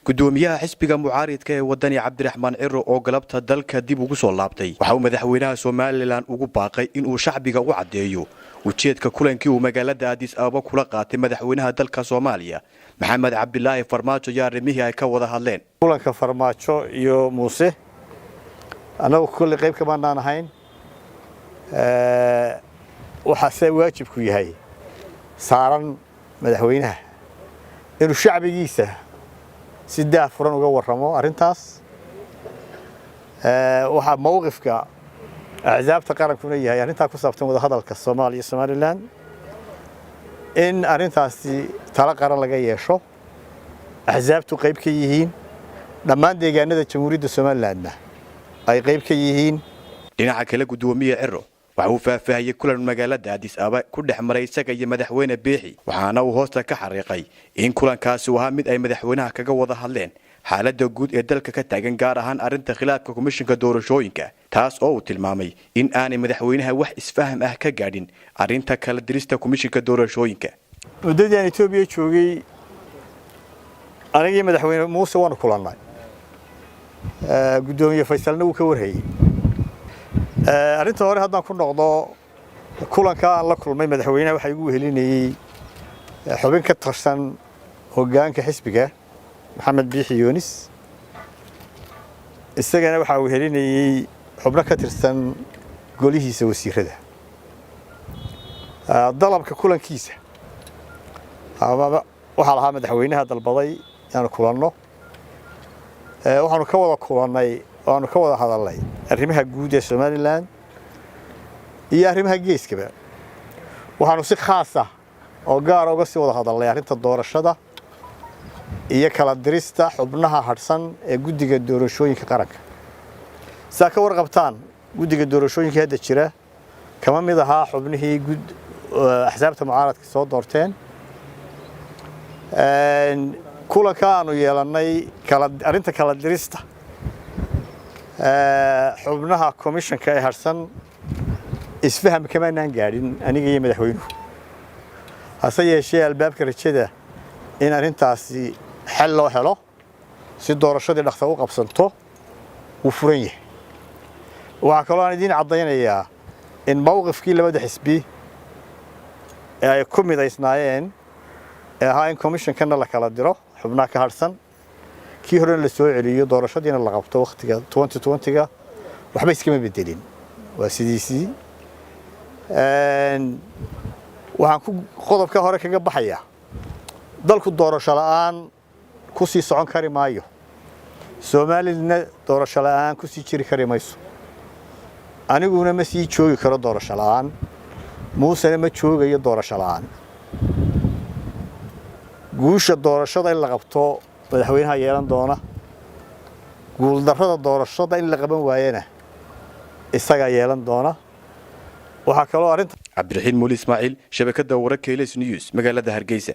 gudoomiyaha xisbiga mucaaridka ee wadani Cabdiraxmaan Ciro oo galabta dalka dib ugu soo laabtay waxa uu madaxweynaha Soomaaliland ugu baaqay in uu shacbiga u cadeeyo ujeedka kulankii uu magaalada Addis Ababa kula qaatay madaxweynaha dalka Soomaaliya Maxamed Cabdilaahi Farmaajo iyo arrimihii ay ka wada hadleen kulanka Farmaajo iyo Muuse anagu kulli qayb ka baan ahayn waxa waajibku yahay saaran madaxweynaha inuu shacbigiisa si daahfuran uga warramo arintaas waxa mowqifka axzaabta qarankuna yahay arinta ku saabsan wada hadalka Soomaaliya iyo Somaliland in arintaasi tala qaran laga yeesho axzaabtu qayb ka yihiin dhammaan deegaanada jamhuuriyadda Somaliland ay qayb ka yihiin dhinaca kale gudoomiyaha Ciro waxa uu faahfaahiyay kulan magaalada Addis Ababa ku dhexmaray isaga iyo madaxweyne Biixi waxaana uu hoosta ka xariiqay in kulankaasi waa mid ay madaxweynaha kaga wada hadleen xaaladda guud ee dalka ka taagan gaar ahaan arinta khilaafka komishanka doorashooyinka taas oo uu tilmaamay in aanay madaxweynaha wax isfaham ah ka gaadhin arinta kala dirista komishanka doorashooyinka wadadii Itoobiya joogay anigii madaxweyne Muuse waan kulannay gudoomiye Faysalna uu ka warhayay arinta hore haddaan ku noqdo kulanka aan la kulmay madaxweynaha waxa igu helinayay xubin ka tirsan hoggaanka xisbiga Maxamed Biixi Yunis isagana waxa uu helinayay xubno ka tirsan golihiisa wasiirada dalabka kulankiisa waxa lahaa madaxweynaha dalbaday inaan kulanno waxaanu ka wada kulannay waanu ka wada hadalnay arrimaha guud ee Somaliland iyo arrimaha geeskaba waxaanu si khaas ah oo gaar ah uga sii wada hadalnay arrinta doorashada iyo kala dirista xubnaha harsan ee guddiga doorashooyinka qaranka saa ka warqabtaan guddiga doorashooyinka hadda jira kama mid aha xubnihii axsaabta mucaaradka soo doorteen kulanka aanu yeelanay arrinta kala dirista xubnaha komishanka ee harsan isfaham kamaanaan gaadhin aniga iyo madaxweynuhu hase yeeshee albaabka rajada in arrintaasi xal loo helo si doorashadii dhaqso u qabsanto uu furan yahay waxa kaloo aan idin cadaynayaa in mowqifkii labada xisbi ee ay ku midaysnaayeen ee ahaa in komishankana la kala diro xubnaha ka harsan kii hore la soo celiyo doorashadiina la qabto waqtiga 2020ga waxba iskama bedelin waa sidiisii waxaan ku qodobka hore kaga baxaya dalku doorasho la'aan ku sii socon kari maayo Soomaaliland doorasho la'aan ku sii jiri kari mayso aniguna ma sii joogi karo doorasho la'aan Muuse ma joogayo doorasho la'aan guusha doorashada in la qabto madaxweynaha yeelan doona guul darrada doorashada in la qaban waayana isaga yeelan doona waxa kale oo arinta Cabdiraxiin Muuli Ismaaciil shabakada wararka News magaalada Hargeysa